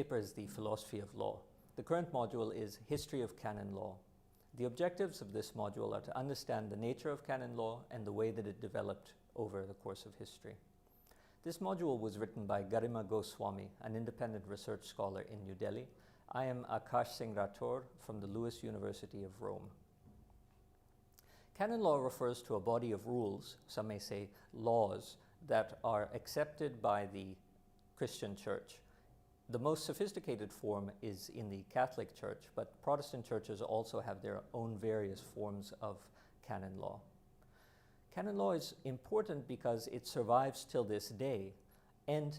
paper is the philosophy of law. The current module is History of Canon Law. The objectives of this module are to understand the nature of canon law and the way that it developed over the course of history. This module was written by Garima Goswami, an independent research scholar in New Delhi. I am Akash Singh Rathore from the Lewis University of Rome. Canon law refers to a body of rules, some may say laws, that are accepted by the Christian Church. The most sophisticated form is in the Catholic Church, but Protestant churches also have their own various forms of canon law. Canon law is important because it survives till this day, and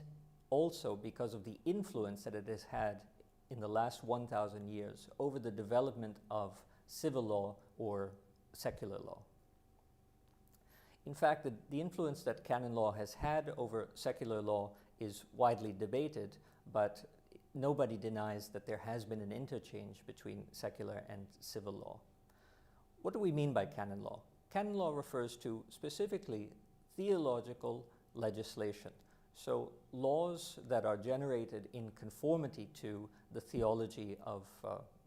also because of the influence that it has had in the last 1,000 years over the development of civil law or secular law. In fact, the influence that canon law has had over secular law is widely debated, but nobody denies that there has been an interchange between secular and civil law. What do we mean by canon law? Canon law refers to specifically theological legislation. So laws that are generated in conformity to the theology of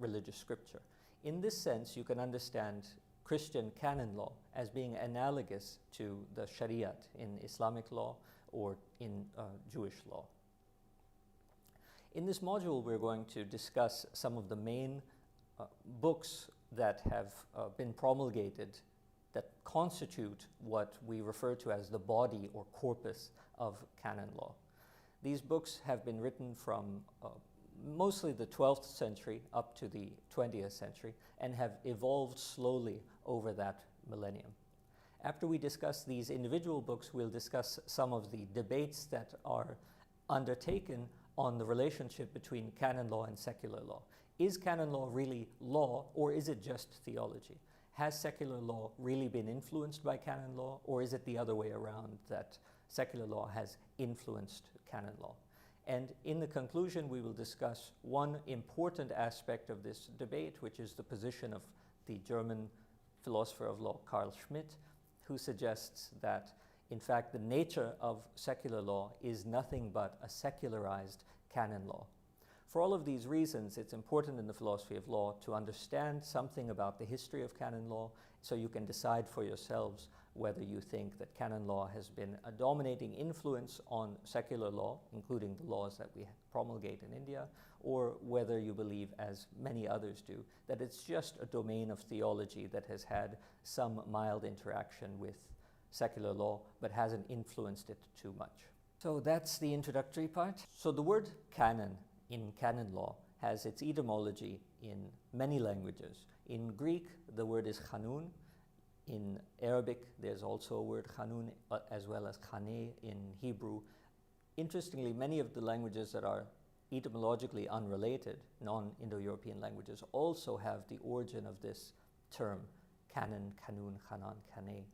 religious scripture. In this sense, you can understand Christian canon law as being analogous to the Shariat in Islamic law or in Jewish law. In this module, we're going to discuss some of the main books that have been promulgated that constitute what we refer to as the body or corpus of canon law. These books have been written from mostly the 12th century up to the 20th century and have evolved slowly over that millennium. After we discuss these individual books, we'll discuss some of the debates that are undertaken on the relationship between canon law and secular law. Is canon law really law, or is it just theology? Has secular law really been influenced by canon law, or is it the other way around, that secular law has influenced canon law? And in the conclusion, we will discuss one important aspect of this debate, which is the position of the German philosopher of law, Carl Schmitt, who suggests that, in fact, the nature of secular law is nothing but a secularized canon law. For all of these reasons, it's important in the philosophy of law to understand something about the history of canon law so you can decide for yourselves whether you think that canon law has been a dominating influence on secular law, including the laws that we promulgate in India, or whether you believe, as many others do, that it's just a domain of theology that has had some mild interaction with secular law but hasn't influenced it too much. So that's the introductory part. So the word canon in canon law has its etymology in many languages. In Greek, the word is chanun. In Arabic, there's also a word chanun, as well as chane in Hebrew. Interestingly, many of the languages that are etymologically unrelated, non-Indo-European languages, also have the origin of this term, canon, kanun, chanan, chane,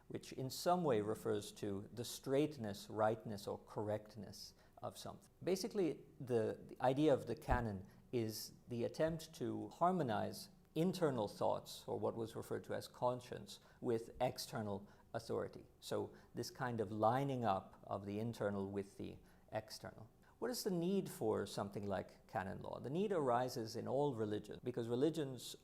which in some way refers to the straightness, rightness, or correctness of something. Basically, the idea of the canon is the attempt to harmonize internal thoughts, or what was referred to as conscience, with external authority. So this kind of lining up of the internal with the external. What is the need for something like canon law? The need arises in all religions because religions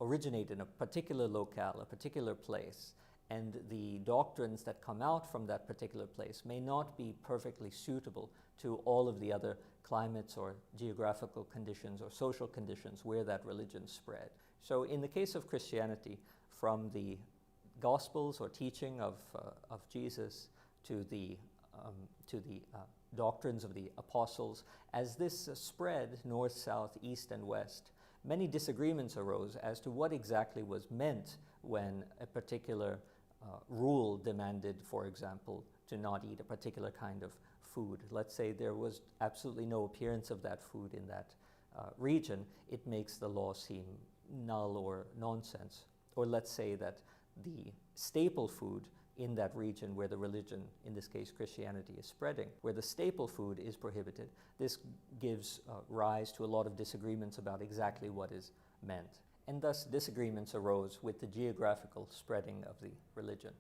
originate in a particular locale, a particular place, and the doctrines that come out from that particular place may not be perfectly suitable to all of the other climates or geographical conditions or social conditions where that religion spread. So in the case of Christianity, from the Gospels or teaching of Jesus to the doctrines of the apostles, as this spread north, south, east, and west, many disagreements arose as to what exactly was meant when a particular rule demanded, for example, to not eat a particular kind of food. Let's say there was absolutely no appearance of that food in that region. It makes the law seem null or nonsense. Or let's say that the staple food in that region where the religion, in this case Christianity, is spreading, where the staple food is prohibited, this gives rise to a lot of disagreements about exactly what is meant. And thus disagreements arose with the geographical spreading of the religion.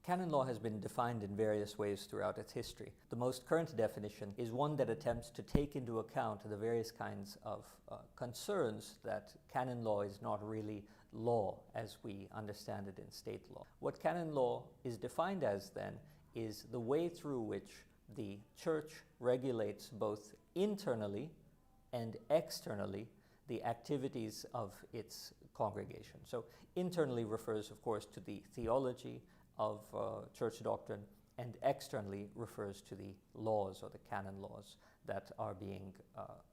Canon law has been defined in various ways throughout its history. The most current definition is one that attempts to take into account the various kinds of concerns that canon law is not really law as we understand it in state law. What canon law is defined as then is the way through which the Church regulates both internally and externally the activities of its congregation. So internally refers, of course, to the theology of church doctrine, and externally refers to the laws or the canon laws that are being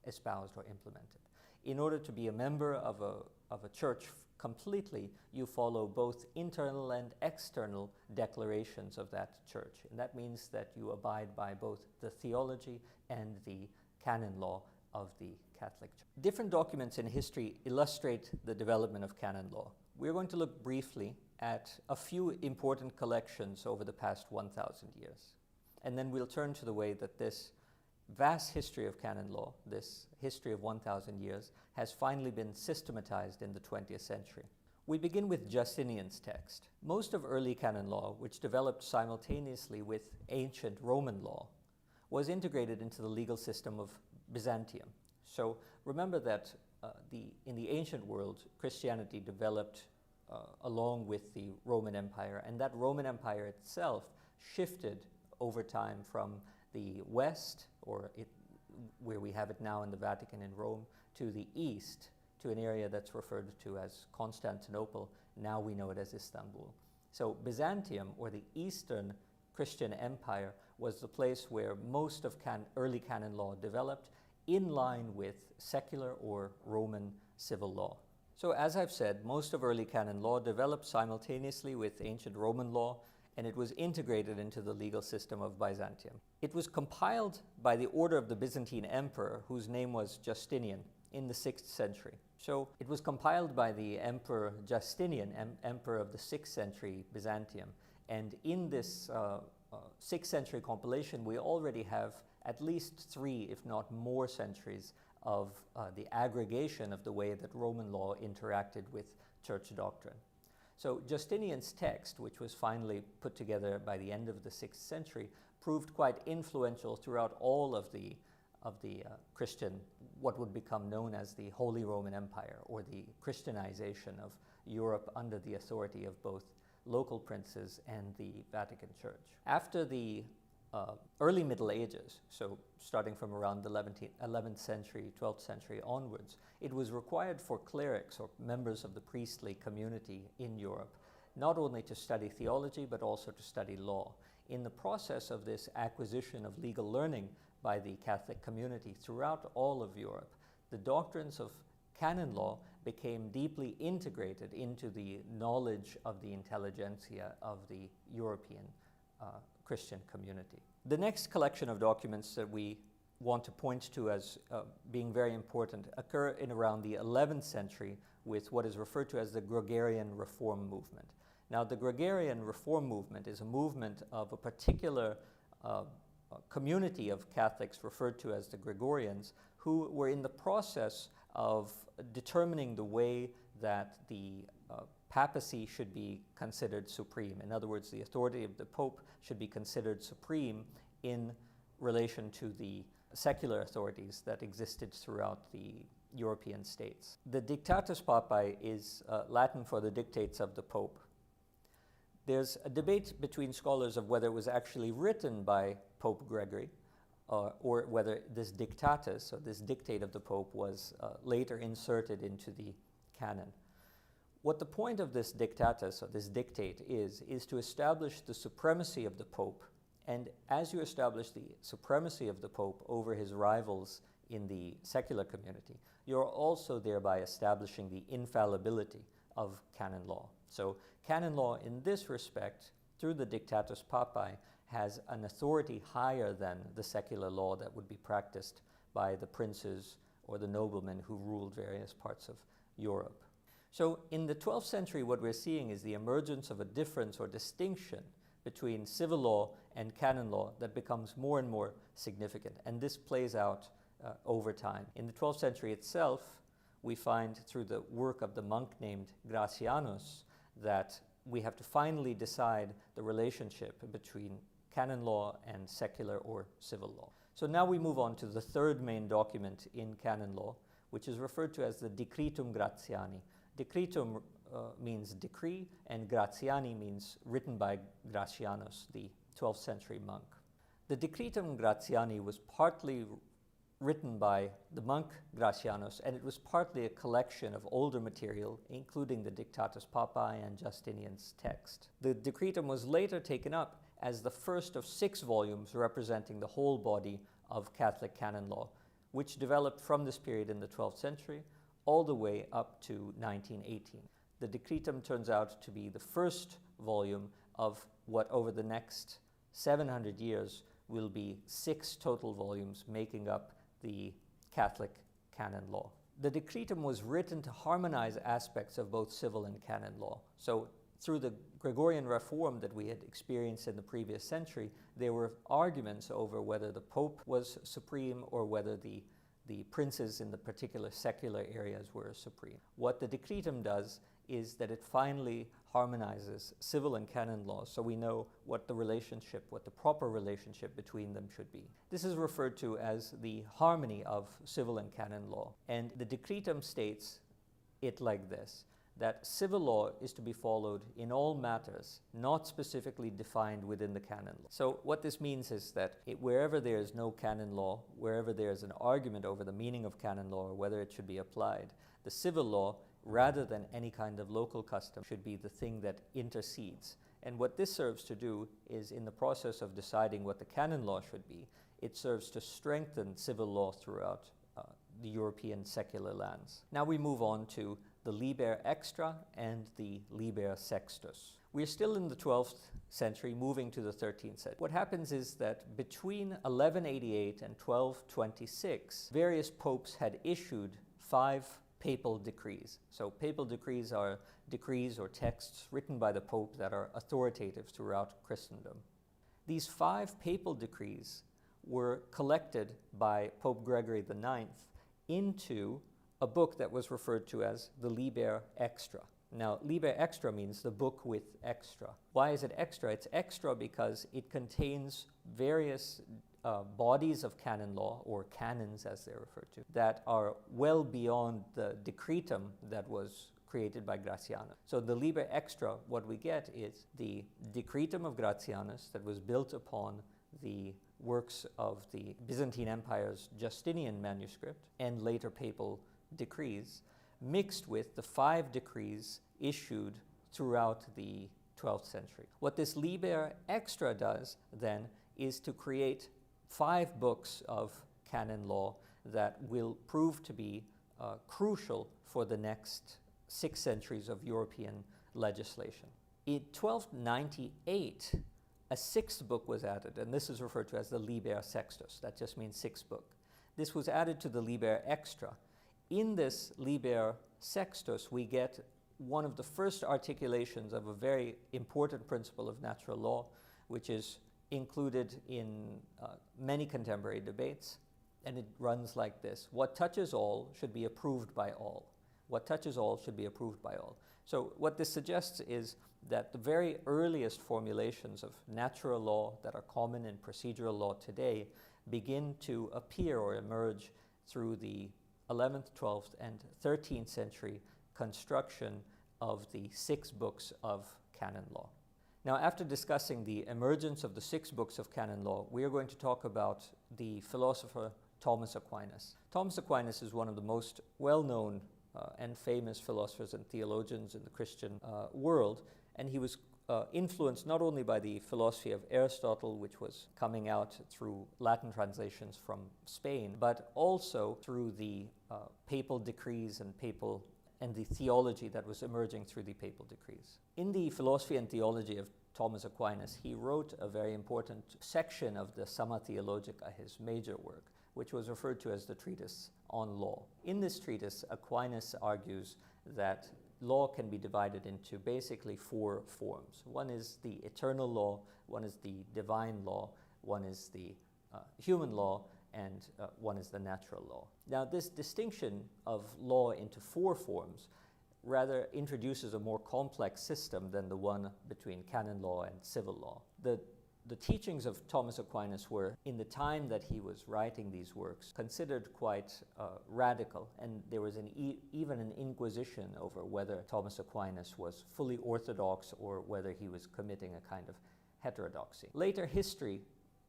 espoused or implemented. In order to be a member of a church completely, you follow both internal and external declarations of that church. And that means that you abide by both the theology and the canon law of the Catholic Church. Different documents in history illustrate the development of canon law. We're going to look briefly at a few important collections over the past 1,000 years. And then we'll turn to the way that this vast history of canon law, this history of 1,000 years, has finally been systematized in the 20th century. We begin with Justinian's text. Most of early canon law, which developed simultaneously with ancient Roman law, was integrated into the legal system of Byzantium. So remember that in the ancient world, Christianity developed along with the Roman Empire, and that Roman Empire itself shifted over time from the west, where we have it now in the Vatican in Rome, to the east, to an area that's referred to as Constantinople. Now we know it as Istanbul. So Byzantium, or the Eastern Christian Empire, was the place where most of early canon law developed, in line with secular or Roman civil law. So as I've said, most of early canon law developed simultaneously with ancient Roman law, and it was integrated into the legal system of Byzantium. It was compiled by the order of the Byzantine emperor, whose name was Justinian, in the 6th century. So it was compiled by the Emperor Justinian, emperor of the 6th century Byzantium. And in this 6th century compilation, we already have at least 3, if not more, centuries of the aggregation of the way that Roman law interacted with church doctrine. So Justinian's text, which was finally put together by the end of the 6th century, proved quite influential throughout all of the Christian, what would become known as the Holy Roman Empire, or the Christianization of Europe under the authority of both local princes and the Vatican Church. After the early Middle Ages, so starting from around the 11th century, 12th century onwards, it was required for clerics or members of the priestly community in Europe not only to study theology but also to study law. In the process of this acquisition of legal learning by the Catholic community throughout all of Europe, the doctrines of canon law became deeply integrated into the knowledge of the intelligentsia of the European Christian community. The next collection of documents that we want to point to as being very important occur in around the 11th century with what is referred to as the Gregorian Reform movement. Now, the Gregorian Reform movement is a movement of a particular community of Catholics referred to as the Gregorians, who were in the process of determining the way that the papacy should be considered supreme. In other words, the authority of the Pope should be considered supreme in relation to the secular authorities that existed throughout the European states. The Dictatus Papae is Latin for the dictates of the Pope. There's a debate between scholars of whether it was actually written by Pope Gregory or whether this Dictatus, or this dictate of the Pope, was later inserted into the canon. What the point of this Dictatus, or this dictate, is to establish the supremacy of the Pope. And as you establish the supremacy of the Pope over his rivals in the secular community, you're also thereby establishing the infallibility of canon law. So canon law in this respect, through the Dictatus Papae, has an authority higher than the secular law that would be practiced by the princes or the noblemen who ruled various parts of Europe. So in the 12th century, what we're seeing is the emergence of a difference or distinction between civil law and canon law that becomes more and more significant. And this plays out over time. In the 12th century itself, we find through the work of the monk named Gratianus that we have to finally decide the relationship between canon law and secular or civil law. So now we move on to the third main document in canon law, which is referred to as the Decretum Gratiani. Decretum means decree, and Gratiani means written by Gratianus, the 12th century monk. The Decretum Gratiani was partly written by the monk Gratianus, and it was partly a collection of older material, including the Dictatus Papae and Justinian's text. The Decretum was later taken up as the first of 6 volumes representing the whole body of Catholic canon law, which developed from this period in the 12th century all the way up to 1918. The Decretum turns out to be the first volume of what over the next 700 years will be 6 total volumes making up the Catholic canon law. The Decretum was written to harmonize aspects of both civil and canon law. So through the Gregorian reform that we had experienced in the previous century, there were arguments over whether the Pope was supreme or whether the princes in the particular secular areas were supreme. What the Decretum does is that it finally harmonizes civil and canon law, so we know what the proper relationship between them should be. This is referred to as the harmony of civil and canon law. And the Decretum states it like this, that civil law is to be followed in all matters not specifically defined within the canon law. So what this means is that wherever there is no canon law, wherever there is an argument over the meaning of canon law or whether it should be applied, the civil law, rather than any kind of local custom, should be the thing that intercedes. And what this serves to do is, in the process of deciding what the canon law should be, it serves to strengthen civil law throughout the European secular lands. Now we move on to the Liber Extra and the Liber Sextus. We're still in the 12th century, moving to the 13th century. What happens is that between 1188 and 1226, various popes had issued 5 papal decrees. So papal decrees are decrees or texts written by the Pope that are authoritative throughout Christendom. These 5 papal decrees were collected by Pope Gregory IX into a book that was referred to as the Liber Extra. Now, Liber Extra means the book with extra. Why is it extra? It's extra because it contains various bodies of canon law, or canons as they're referred to, that are well beyond the Decretum that was created by Gratianus. So the Liber Extra, what we get is the Decretum of Gratianus that was built upon the works of the Byzantine Empire's Justinian manuscript and later papal decrees, mixed with the 5 decrees issued throughout the 12th century. What this Liber Extra does then is to create 5 books of canon law that will prove to be crucial for the next 6 centuries of European legislation. In 1298, a 6th book was added, and this is referred to as the Liber Sextus. That just means 6th book. This was added to the Liber Extra. In this Liber Sextus, we get one of the first articulations of a very important principle of natural law, which is included in many contemporary debates, and it runs like this: what touches all should be approved by all. What touches all should be approved by all. So what this suggests is that the very earliest formulations of natural law that are common in procedural law today begin to appear or emerge through the 11th, 12th, and 13th century construction of the 6 books of canon law. Now, after discussing the emergence of the 6 books of canon law, we are going to talk about the philosopher Thomas Aquinas. Thomas Aquinas is one of the most well-known and famous philosophers and theologians in the Christian world, and he was influenced not only by the philosophy of Aristotle, which was coming out through Latin translations from Spain, but also through the papal decrees and the theology that was emerging through the papal decrees. In the philosophy and theology of Thomas Aquinas, he wrote a very important section of the Summa Theologica, his major work, which was referred to as the Treatise on Law. In this treatise, Aquinas argues that law can be divided into basically 4 forms. One is the eternal law, one is the divine law, one is the human law, and one is the natural law. Now, this distinction of law into 4 forms rather introduces a more complex system than the one between canon law and civil law. The teachings of Thomas Aquinas were, in the time that he was writing these works, considered quite radical, and there was even an inquisition over whether Thomas Aquinas was fully orthodox or whether he was committing a kind of heterodoxy. Later history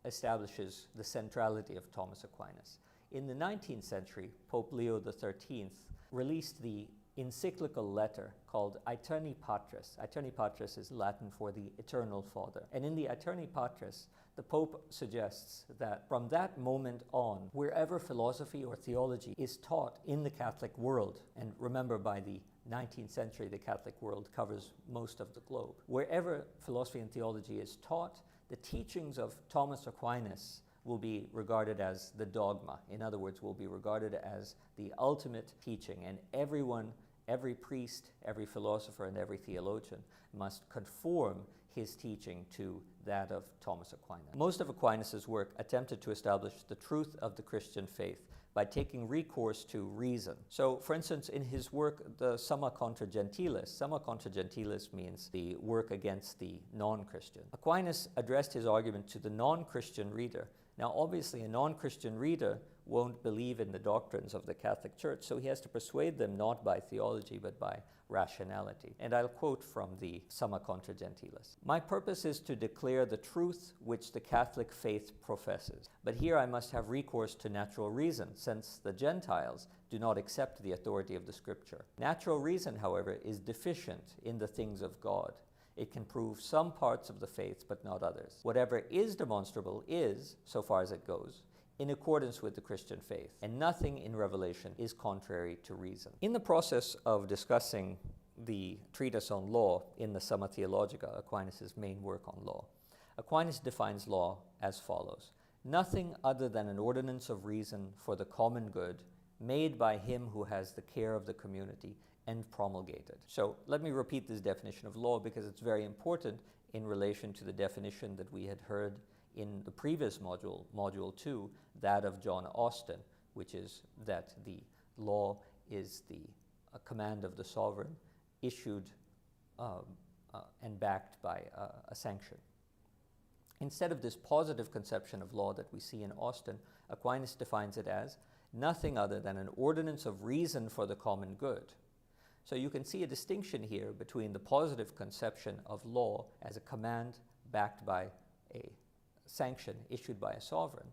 establishes the centrality of Thomas Aquinas. In the 19th century, Pope Leo XIII released the encyclical letter called Aeterni Patris. Aeterni Patris is Latin for the Eternal Father. And in the Aeterni Patris, the Pope suggests that from that moment on, wherever philosophy or theology is taught in the Catholic world, and remember by the 19th century, the Catholic world covers most of the globe. Wherever philosophy and theology is taught, the teachings of Thomas Aquinas will be regarded as the dogma. In other words, will be regarded as the ultimate teaching, and everyone, every priest, every philosopher, and every theologian must conform his teaching to that of Thomas Aquinas. Most of Aquinas' work attempted to establish the truth of the Christian faith by taking recourse to reason. So, for instance, in his work, the Summa Contra Gentiles means the work against the non-Christian. Aquinas addressed his argument to the non-Christian reader. Now, obviously, a non-Christian reader won't believe in the doctrines of the Catholic Church, so he has to persuade them not by theology, but by rationality. And I'll quote from the Summa Contra Gentiles. "My purpose is to declare the truth which the Catholic faith professes. But here I must have recourse to natural reason, since the Gentiles do not accept the authority of the Scripture. Natural reason, however, is deficient in the things of God. It can prove some parts of the faith, but not others. Whatever is demonstrable is, so far as it goes, in accordance with the Christian faith, and nothing in revelation is contrary to reason." In the process of discussing the treatise on law in the Summa Theologica, Aquinas' main work on law, Aquinas defines law as follows: "Nothing other than an ordinance of reason for the common good, made by him who has the care of the community and promulgated." So let me repeat this definition of law because it's very important in relation to the definition that we had heard in the previous module, Module 2, that of John Austin, which is that the law is the command of the sovereign issued and backed by a sanction. Instead of this positive conception of law that we see in Austin, Aquinas defines it as nothing other than an ordinance of reason for the common good. So you can see a distinction here between the positive conception of law as a command backed by a sanction issued by a sovereign,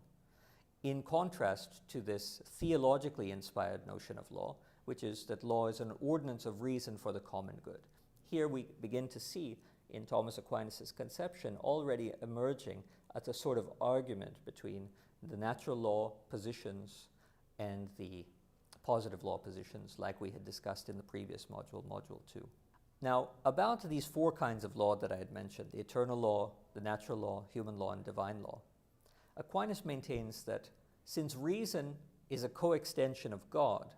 in contrast to this theologically inspired notion of law, which is that law is an ordinance of reason for the common good. Here we begin to see in Thomas Aquinas' conception already emerging at a sort of argument between the natural law positions and the positive law positions, like we had discussed in the previous module, Module 2. Now, about these four kinds of law that I had mentioned, the eternal law, the natural law, human law, and divine law, Aquinas maintains that since reason is a coextension of God,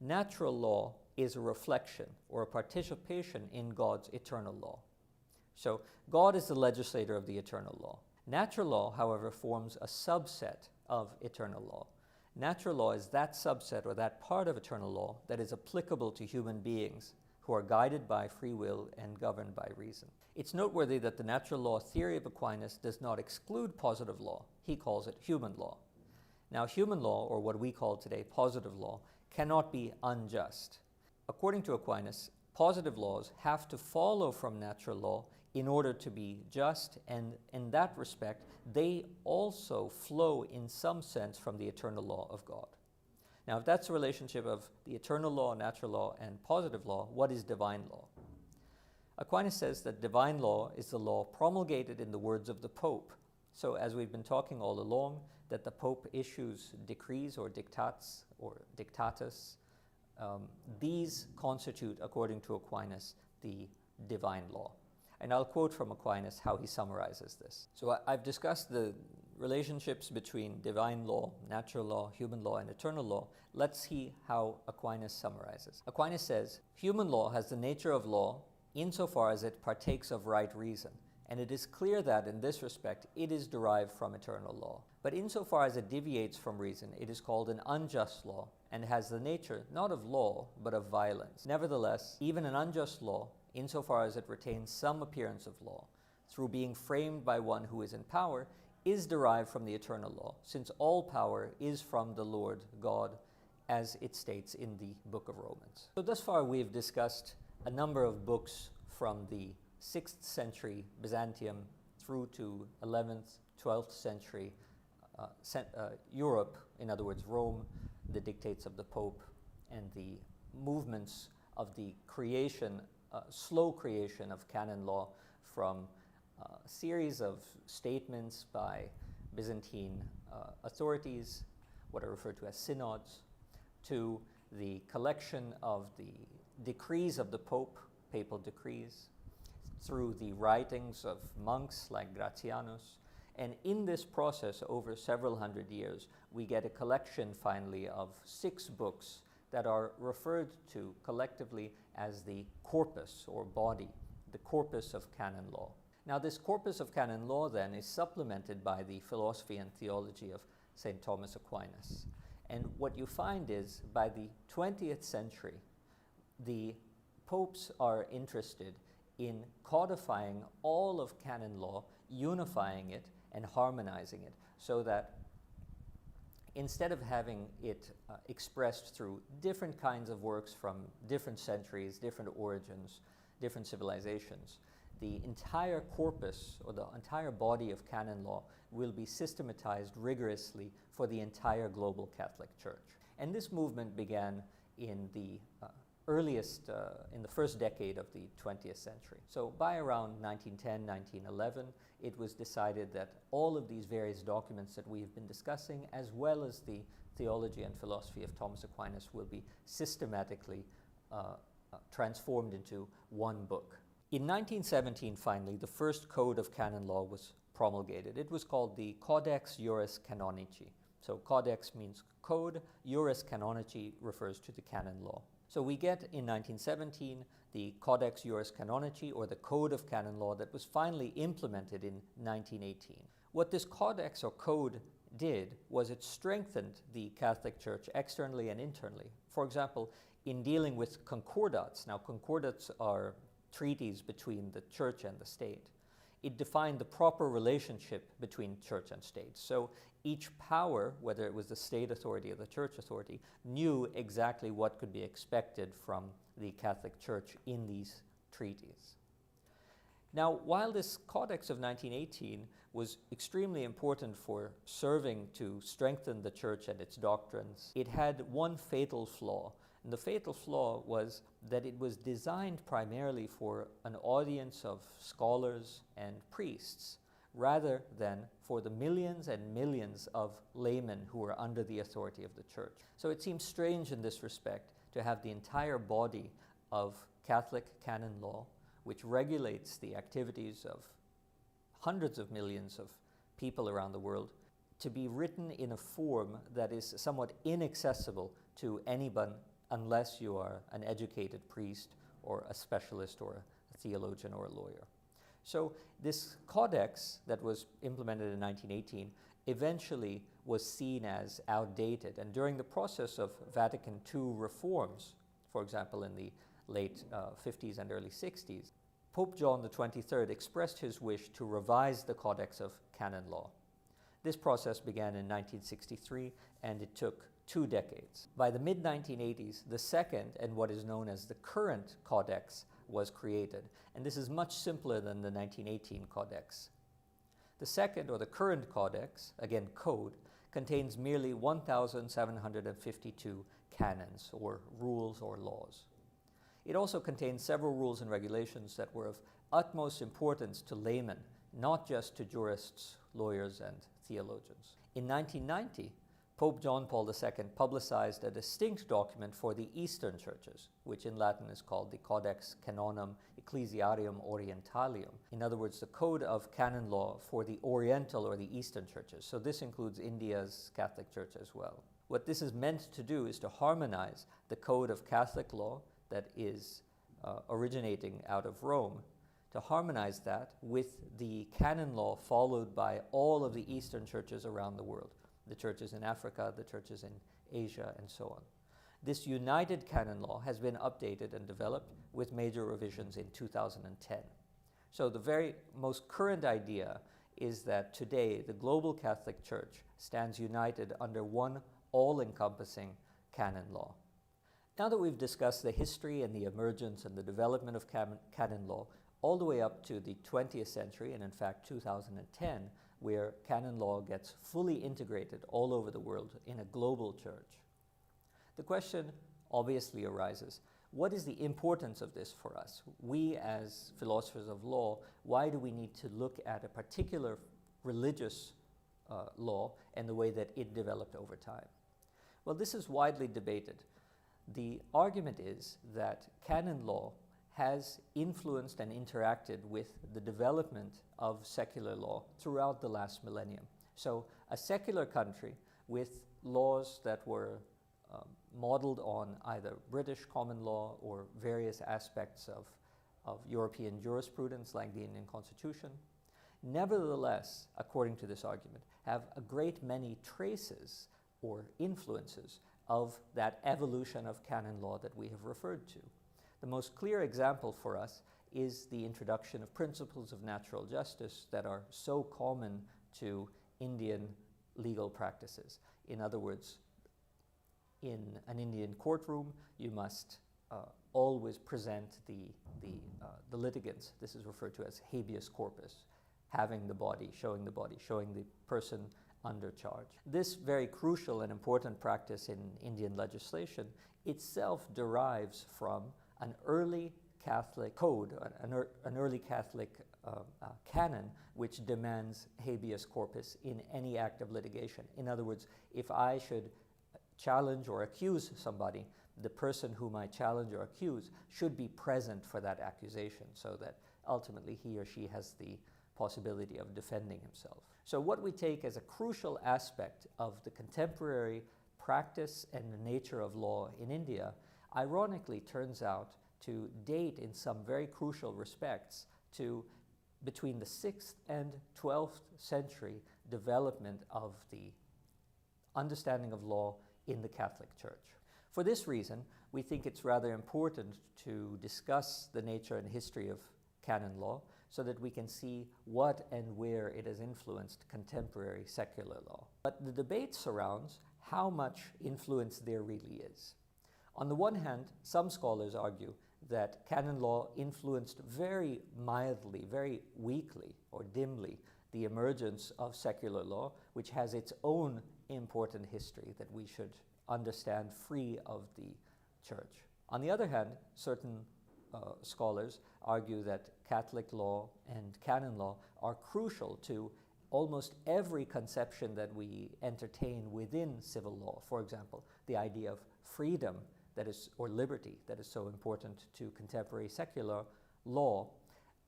natural law is a reflection or a participation in God's eternal law. So God is the legislator of the eternal law. Natural law, however, forms a subset of eternal law. Natural law is that subset or that part of eternal law that is applicable to human beings who are guided by free will and governed by reason. It's noteworthy that the natural law theory of Aquinas does not exclude positive law. He calls it human law. Now, human law, or what we call today positive law, cannot be unjust. According to Aquinas, positive laws have to follow from natural law in order to be just, and in that respect, they also flow in some sense from the eternal law of God. Now, if that's the relationship of the eternal law, natural law, and positive law, what is divine law? Aquinas says that divine law is the law promulgated in the words of the Pope. So, as we've been talking all along, that the Pope issues decrees or dictats or dictatus, these constitute, according to Aquinas, the divine law. And I'll quote from Aquinas how he summarizes this. So I've discussed the relationships between divine law, natural law, human law, and eternal law. Let's see how Aquinas summarizes. Aquinas says, human law has the nature of law insofar as it partakes of right reason, and it is clear that in this respect it is derived from eternal law. But insofar as it deviates from reason, it is called an unjust law, and has the nature not of law, but of violence. Nevertheless, even an unjust law, insofar as it retains some appearance of law, through being framed by one who is in power, is derived from the eternal law, since all power is from the Lord God, as it states in the book of Romans. So thus far we've discussed a number of books from the 6th century Byzantium through to 11th, 12th century Europe, in other words Rome, the dictates of the Pope, and the movements of the creation, slow creation of canon law from a series of statements by Byzantine authorities, what are referred to as synods, to the collection of the decrees of the Pope, papal decrees, through the writings of monks like Gratianus. And in this process, over several hundred years, we get a collection finally of 6 books that are referred to collectively as the corpus or body, the corpus of canon law. Now, this corpus of canon law then is supplemented by the philosophy and theology of St. Thomas Aquinas. And what you find is by the 20th century, the popes are interested in codifying all of canon law, unifying it, and harmonizing it, so that instead of having it expressed through different kinds of works from different centuries, different origins, different civilizations, the entire corpus or the entire body of canon law will be systematized rigorously for the entire global Catholic Church. And this movement began in the in the first decade of the 20th century. So by around 1910, 1911, it was decided that all of these various documents that we have been discussing, as well as the theology and philosophy of Thomas Aquinas, will be systematically transformed into one book. In 1917, finally, the first code of canon law was promulgated. It was called the Codex Juris Canonici. So codex means code, juris canonici refers to the canon law. So we get in 1917 the Codex Juris Canonici, or the Code of Canon Law, that was finally implemented in 1918. What this codex or code did was it strengthened the Catholic Church externally and internally. For example, in dealing with concordats, now concordats are treaties between the church and the state. It defined the proper relationship between church and state. So each power, whether it was the state authority or the church authority, knew exactly what could be expected from the Catholic Church in these treaties. Now, while this Codex of 1918 was extremely important for serving to strengthen the church and its doctrines, it had one fatal flaw. And the fatal flaw was that it was designed primarily for an audience of scholars and priests, rather than for the millions and millions of laymen who were under the authority of the church. So it seems strange in this respect to have the entire body of Catholic canon law, which regulates the activities of hundreds of millions of people around the world, to be written in a form that is somewhat inaccessible to anyone unless you are an educated priest or a specialist or a theologian or a lawyer. So this codex that was implemented in 1918 eventually was seen as outdated, and during the process of Vatican II reforms, for example in the late 50s and early 60s, Pope John XXIII expressed his wish to revise the Codex of Canon Law. This process began in 1963, and it took 2 decades. By the mid-1980s, the second and what is known as the current Codex was created, and this is much simpler than the 1918 Codex. The second, or the current Codex, again code, contains merely 1,752 canons, or rules or laws. It also contains several rules and regulations that were of utmost importance to laymen, not just to jurists, lawyers, and theologians. In 1990, Pope John Paul II publicized a distinct document for the Eastern churches, which in Latin is called the Codex Canonum Ecclesiarum Orientalium. In other words, the Code of Canon Law for the Oriental or the Eastern churches. So this includes India's Catholic Church as well. What this is meant to do is to harmonize the Code of Catholic Law that is originating out of Rome, to harmonize that with the canon law followed by all of the Eastern churches around the world. The churches in Africa, the churches in Asia, and so on. This united canon law has been updated and developed with major revisions in 2010. So the very most current idea is that today the global Catholic Church stands united under one all-encompassing canon law. Now that we've discussed the history and the emergence and the development of canon law all the way up to the 20th century, and in fact 2010, where canon law gets fully integrated all over the world in a global church, the question obviously arises, what is the importance of this for us? We as philosophers of law, why do we need to look at a particular religious law and the way that it developed over time? Well, this is widely debated. The argument is that canon law has influenced and interacted with the development of secular law throughout the last millennium. So a secular country with laws that were modeled on either British common law or various aspects of European jurisprudence like the Indian Constitution, nevertheless, according to this argument, have a great many traces or influences of that evolution of canon law that we have referred to. The most clear example for us is the introduction of principles of natural justice that are so common to Indian legal practices. In other words, in an Indian courtroom, you must always present the litigants. This is referred to as habeas corpus, having the body, showing the person under charge. This very crucial and important practice in Indian legislation itself derives from an early Catholic code, an early Catholic canon, which demands habeas corpus in any act of litigation. In other words, if I should challenge or accuse somebody, the person whom I challenge or accuse should be present for that accusation so that ultimately he or she has the possibility of defending himself. So what we take as a crucial aspect of the contemporary practice and the nature of law in India, ironically turns out to date in some very crucial respects to between the 6th and 12th century development of the understanding of law in the Catholic Church. For this reason, we think it's rather important to discuss the nature and history of canon law so that we can see what and where it has influenced contemporary secular law. But the debate surrounds how much influence there really is. On the one hand, some scholars argue that canon law influenced very mildly, very weakly or dimly the emergence of secular law, which has its own important history that we should understand free of the church. On the other hand, certain scholars argue that Catholic law and canon law are crucial to almost every conception that we entertain within civil law. For example, the idea of freedom that is, or liberty that is so important to contemporary secular law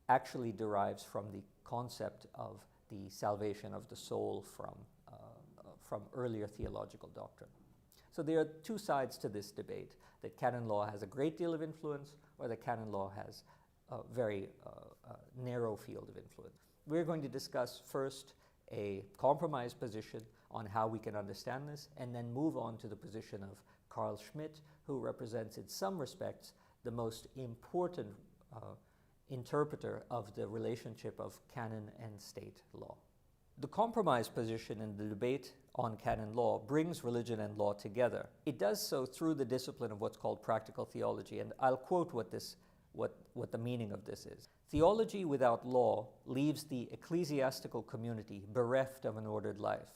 actually derives from the concept of the salvation of the soul from earlier theological doctrine. So there are two sides to this debate, that canon law has a great deal of influence or that canon law has a very narrow field of influence. We're going to discuss first a compromise position on how we can understand this, and then move on to the position of Carl Schmitt, who represents in some respects the most important interpreter of the relationship of canon and state law. The compromise position in the debate on canon law brings religion and law together. It does so through the discipline of what's called practical theology, and I'll quote what the meaning of this is. Theology without law leaves the ecclesiastical community bereft of an ordered life.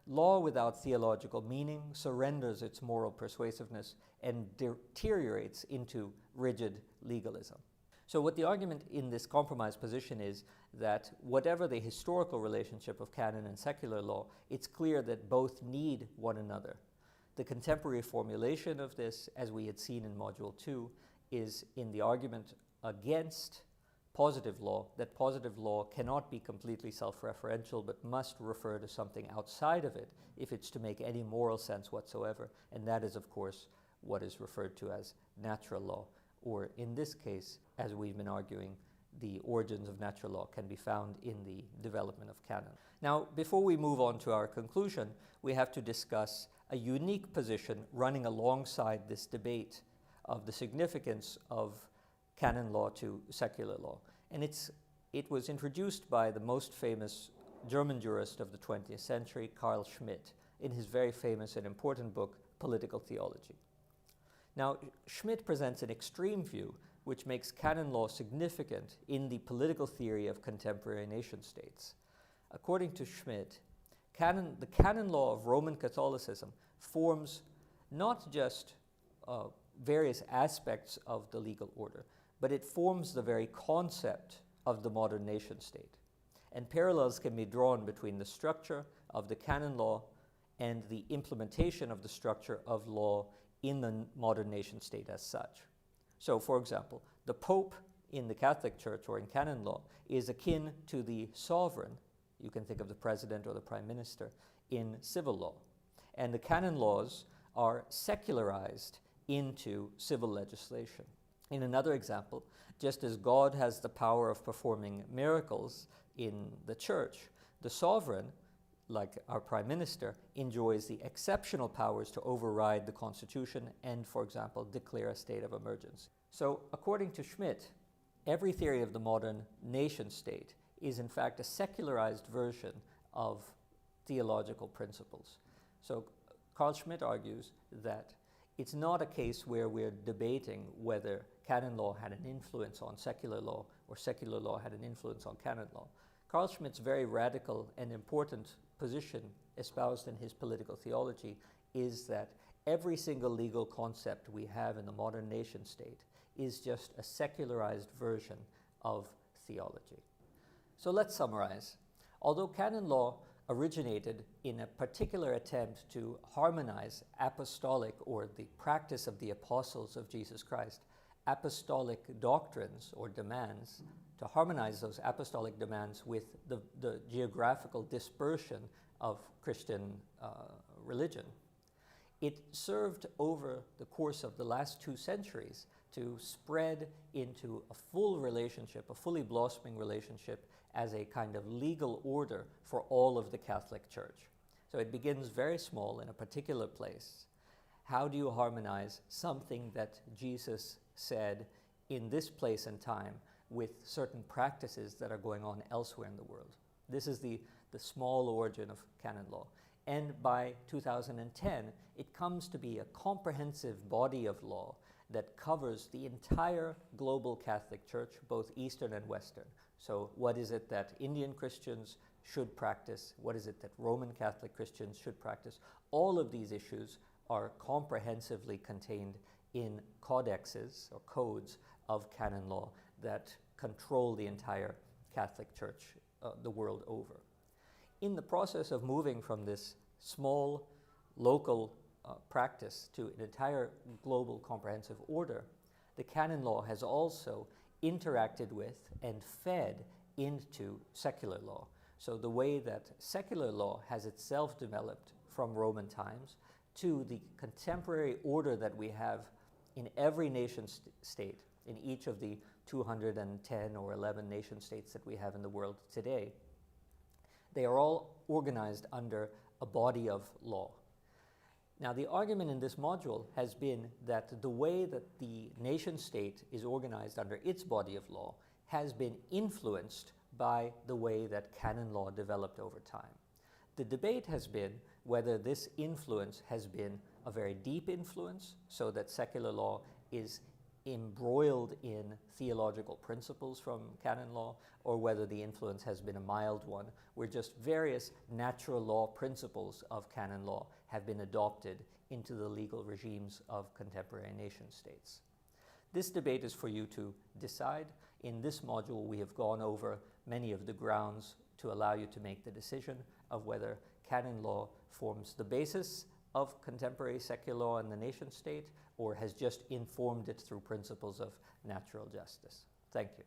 Law without theological meaning surrenders its moral persuasiveness and deteriorates into rigid legalism. So what the argument in this compromise position is that whatever the historical relationship of canon and secular law, it's clear that both need one another. The contemporary formulation of this, as we had seen in Module 2, is in the argument against positive law, that positive law cannot be completely self-referential but must refer to something outside of it if it's to make any moral sense whatsoever, and that is, of course, what is referred to as natural law, or in this case, as we've been arguing, the origins of natural law can be found in the development of canon. Now, before we move on to our conclusion, we have to discuss a unique position running alongside this debate of the significance of canon law to secular law. And it was introduced by the most famous German jurist of the 20th century, Carl Schmitt, in his very famous and important book, Political Theology. Now, Schmitt presents an extreme view which makes canon law significant in the political theory of contemporary nation-states. According to Schmitt, the canon law of Roman Catholicism forms not just various aspects of the legal order, but it forms the very concept of the modern nation-state. And parallels can be drawn between the structure of the canon law and the implementation of the structure of law in the modern nation-state as such. So, for example, the Pope in the Catholic Church or in canon law is akin to the sovereign, you can think of the president or the prime minister, in civil law. And the canon laws are secularized into civil legislation. In another example, just as God has the power of performing miracles in the church, the sovereign, like our prime minister, enjoys the exceptional powers to override the constitution and, for example, declare a state of emergency. So, according to Schmitt, every theory of the modern nation-state is in fact a secularized version of theological principles. So, Carl Schmitt argues that it's not a case where we're debating whether canon law had an influence on secular law or secular law had an influence on canon law. Carl Schmitt's very radical and important position espoused in his political theology is that every single legal concept we have in the modern nation-state is just a secularized version of theology. So let's summarize. Although canon law originated in a particular attempt to harmonize apostolic, or the practice of the apostles of Jesus Christ, apostolic doctrines or demands, to harmonize those apostolic demands with the geographical dispersion of Christian religion, it served over the course of the last 2 centuries to spread into a full relationship, a fully blossoming relationship as a kind of legal order for all of the Catholic Church. So it begins very small in a particular place. How do you harmonize something that Jesus said in this place and time with certain practices that are going on elsewhere in the world? This is the small origin of canon law. And by 2010, it comes to be a comprehensive body of law that covers the entire global Catholic Church, both Eastern and Western. So what is it that Indian Christians should practice? What is it that Roman Catholic Christians should practice? All of these issues are comprehensively contained in codexes or codes of canon law that control the entire Catholic Church the world over. In the process of moving from this small local practice to an entire global comprehensive order, the canon law has also interacted with and fed into secular law. So the way that secular law has itself developed from Roman times to the contemporary order that we have in every nation state, in each of the 210 or 11 nation states that we have in the world today, they are all organized under a body of law. Now, the argument in this module has been that the way that the nation state is organized under its body of law has been influenced by the way that canon law developed over time. The debate has been whether this influence has been a very deep influence, so that secular law is embroiled in theological principles from canon law, or whether the influence has been a mild one, where just various natural law principles of canon law have been adopted into the legal regimes of contemporary nation states. This debate is for you to decide. In this module, we have gone over many of the grounds to allow you to make the decision of whether canon law forms the basis of contemporary secular law in the nation state, or has just informed it through principles of natural justice. Thank you.